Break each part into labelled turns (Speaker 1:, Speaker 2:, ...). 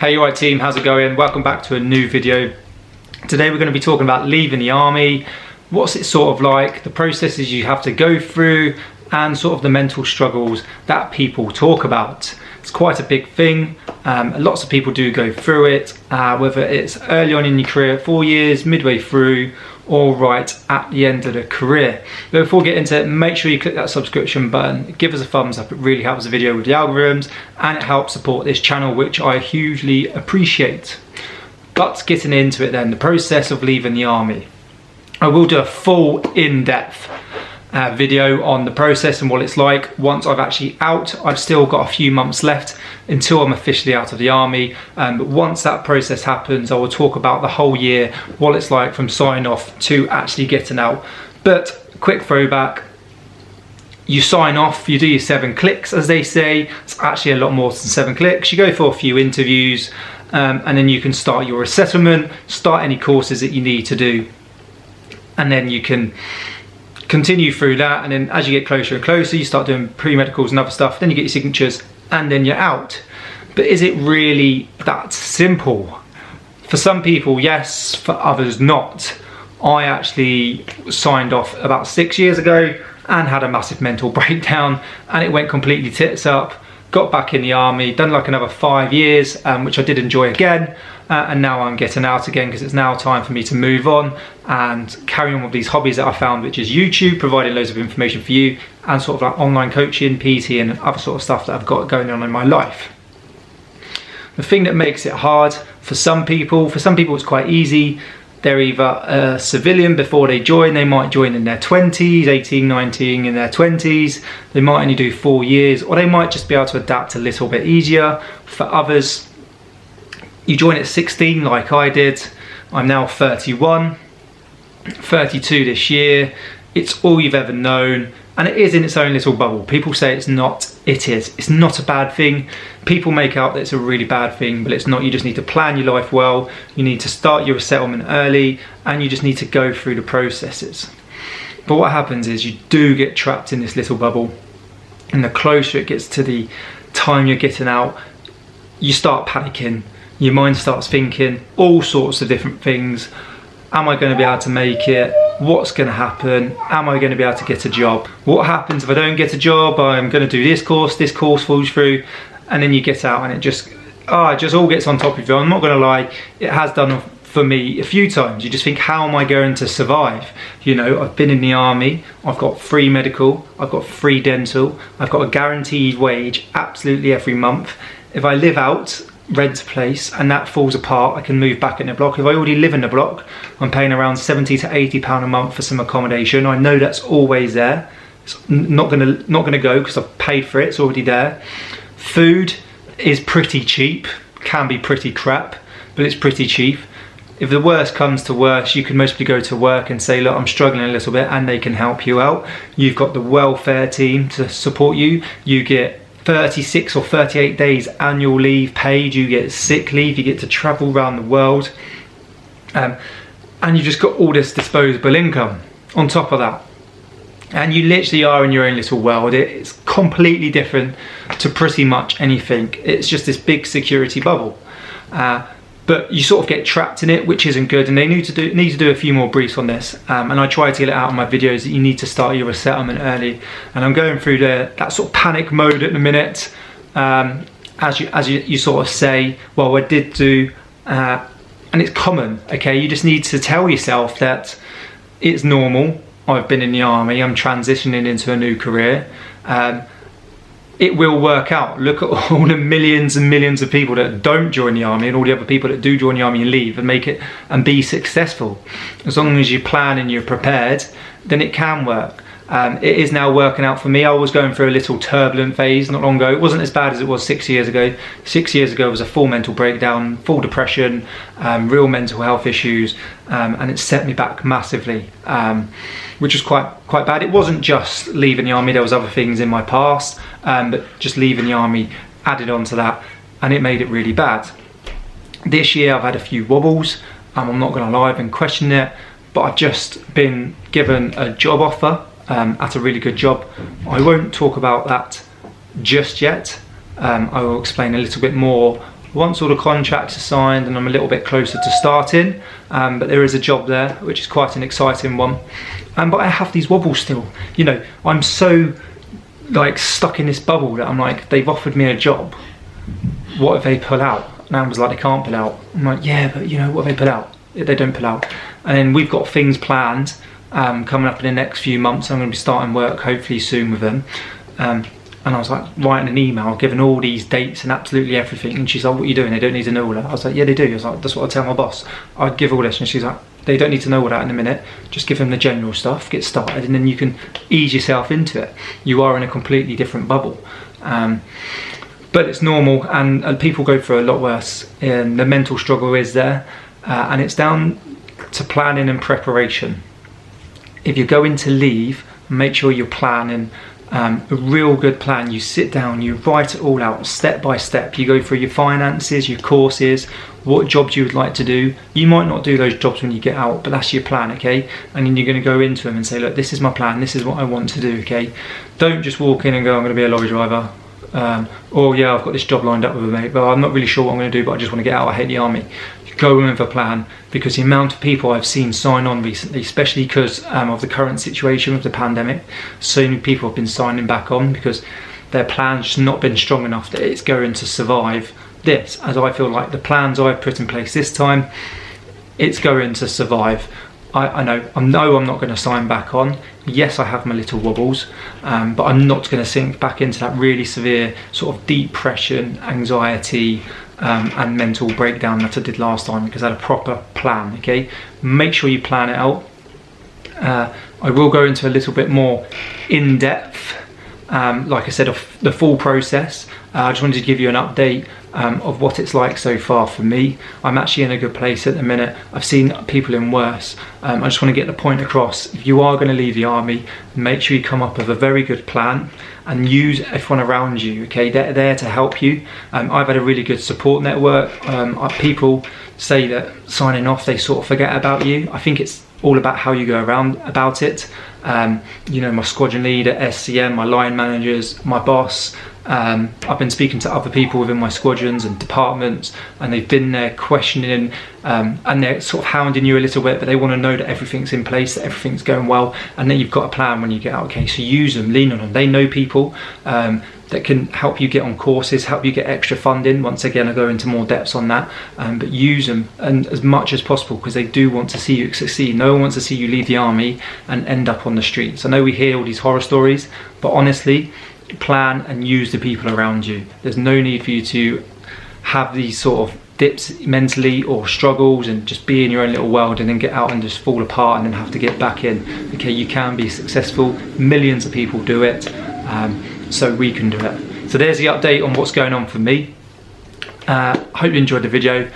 Speaker 1: Hey, alright team, how's it going? Welcome back to a new video. Today we're going to be talking about leaving the army, what's it sort of like, the processes you have to go through, and sort of the mental struggles that people talk about. It's quite a big thing. Lots of people do go through it, whether it's early on in your career, 4 years, midway through, or right at the end of the career. But before we get into it, make sure you click that subscription button, give us a thumbs up. It really helps the video with the algorithms and it helps support this channel, which I hugely appreciate. But getting into it then, the process of leaving the army. I will do a full in-depth video on the process and what it's like once I'm actually out. I've still got a few months left until I'm officially out of the army, but once that process happens I will talk about the whole year, what it's like from sign off to actually getting out. But quick throwback, you sign off, you do your 7 clicks as they say. It's actually a lot more than 7 clicks. You go for a few interviews and then you can start your resettlement, start any courses that you need to do, and then you can continue through that, and then as you get closer and closer you start doing pre-medicals and other stuff, then you get your signatures and then you're out. But is it really that simple? For some people yes, for others not. I actually signed off about 6 years ago and had a massive mental breakdown and it went completely tits up. Got back in the army, done like another 5 years, which I did enjoy again, and now I'm getting out again because it's now time for me to move on and carry on with these hobbies that I found, which is YouTube, providing loads of information for you, and sort of like online coaching, PT, and other sort of stuff that I've got going on in my life. The thing that makes it hard for some people it's quite easy. They're either a civilian before they join, they might join in their 20s, 18, 19 in their 20s, they might only do 4 years, or they might just be able to adapt a little bit easier. For others, you join at 16 like I did. I'm now 31, 32 this year. It's all you've ever known, and it is in its own little bubble. People say it's not, it is. It's not a bad thing. People make out that it's a really bad thing, but it's not. You just need to plan your life well, you need to start your resettlement early, and you just need to go through the processes. But what happens is you do get trapped in this little bubble, and the closer it gets to the time you're getting out, you start panicking. Your mind starts thinking all sorts of different things. Am I going to be able to make it? What's going to happen? Am I going to be able to get a job? What happens if I don't get a job? I'm going to do this course falls through, and then you get out and it just all gets on top of you. I'm not going to lie, it has done for me a few times. You just think, how am I going to survive? You know, I've been in the army, I've got free medical, I've got free dental, I've got a guaranteed wage absolutely every month. If I live out, rent a place, and that falls apart, I can move back in the block. If I already live in the block, I'm paying around 70 to 80 pound a month for some accommodation. I know that's always there. It's not gonna go because I've paid for it. It's already there. Food is pretty cheap, can be pretty crap, but it's pretty cheap. If the worst comes to worst, you can mostly go to work and say, look, I'm struggling a little bit, and they can help you out. You've got the welfare team to support you. You get 36 or 38 days annual leave paid, you get sick leave, you get to travel around the world, and you just got all this disposable income on top of that, and you literally are in your own little world. It's completely different to pretty much anything. It's just this big security bubble, but you sort of get trapped in it, which isn't good, and they need to do a few more briefs on this, and I try to get it out in my videos that you need to start your resettlement early. And I'm going through that sort of panic mode at the minute, as you sort of say, well, I did do, and it's common, okay? You just need to tell yourself that it's normal. I've been in the army, I'm transitioning into a new career. It will work out. Look at all the millions and millions of people that don't join the army, and all the other people that do join the army and leave and make it and be successful. As long as you plan and you're prepared, then it can work. It is now working out for me. I was going through a little turbulent phase not long ago. It wasn't as bad as it was 6 years ago. 6 years ago was a full mental breakdown, full depression, real mental health issues, and it set me back massively, which was quite bad. It wasn't just leaving the army, there was other things in my past, but just leaving the army added on to that, and it made it really bad. This year I've had a few wobbles, I'm not gonna lie, I've been questioning it, but I've just been given a job offer at a really good job. I won't talk about that just yet. I will explain a little bit more Once all the contracts are signed and I'm a little bit closer to starting, but there is a job there, which is quite an exciting one. But I have these wobbles still. You know, I'm so like stuck in this bubble that I'm like, they've offered me a job. What if they pull out? And I was like, they can't pull out. I'm like, yeah, but you know, what if they pull out? They don't pull out. And then we've got things planned coming up in the next few months. I'm going to be starting work hopefully soon with them. And I was like writing an email, giving all these dates and absolutely everything. And she's like, what are you doing? They don't need to know all that. I was like, yeah, they do. I was like, that's what I tell my boss. I'd give all this. And she's like, they don't need to know all that in a minute. Just give them the general stuff, get started, and then you can ease yourself into it. You are in a completely different bubble. But it's normal, and people go through a lot worse. And the mental struggle is there. And it's down to planning and preparation. If you're going to leave, make sure you're planning a real good plan. You sit down, you write it all out step by step. You go through your finances, your courses, what jobs you would like to do. You might not do those jobs when you get out, but that's your plan, okay? And then you're going to go into them and say, look, this is my plan, this is what I want to do, okay? Don't just walk in and go, I'm going to be a lorry driver. Or yeah, I've got this job lined up with a mate, but I'm not really sure what I'm going to do, but I just want to get out, I hate the army. Go in with a plan, because the amount of people I've seen sign on recently, especially because of the current situation with the pandemic, so many people have been signing back on because their plan's just not been strong enough that it's going to survive this. As I feel like the plans I've put in place this time, it's going to survive. I know I'm not going to sign back on. Yes, I have my little wobbles, but I'm not going to sink back into that really severe sort of depression, anxiety, and mental breakdown that I did last time, because I had a proper plan, okay? Make sure you plan it out. I will go into a little bit more in depth, like I said, of the full process. I just wanted to give you an update of what it's like so far for me. I'm actually in a good place at the minute. I've seen people in worse. I just want to get the point across. If you are going to leave the army, make sure you come up with a very good plan and use everyone around you, okay? They're there to help you. I've had a really good support network. People say that signing off, they sort of forget about you. I think it's all about how you go around about it. You know, my squadron leader, SCM, my line managers, my boss. I've been speaking to other people within my squadrons and departments, and they've been there questioning, and they're sort of hounding you a little bit, but they want to know that everything's in place, that everything's going well, and then you've got a plan when you get out, okay? So use them, lean on them. They know people that can help you get on courses, help you get extra funding. Once again, I'll go into more depths on that, but use them and as much as possible, because they do want to see you succeed. No one wants to see you leave the army and end up on the streets. I know we hear all these horror stories, but honestly, plan and use the people around you. There's no need for you to have these sort of dips mentally or struggles and just be in your own little world and then get out and just fall apart and then have to get back in. Okay, you can be successful. Millions of people do it, so we can do it. So there's the update on what's going on for me. Hope you enjoyed the video,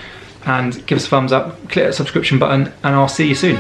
Speaker 1: and give us a thumbs up, click that subscription button, and I'll see you soon.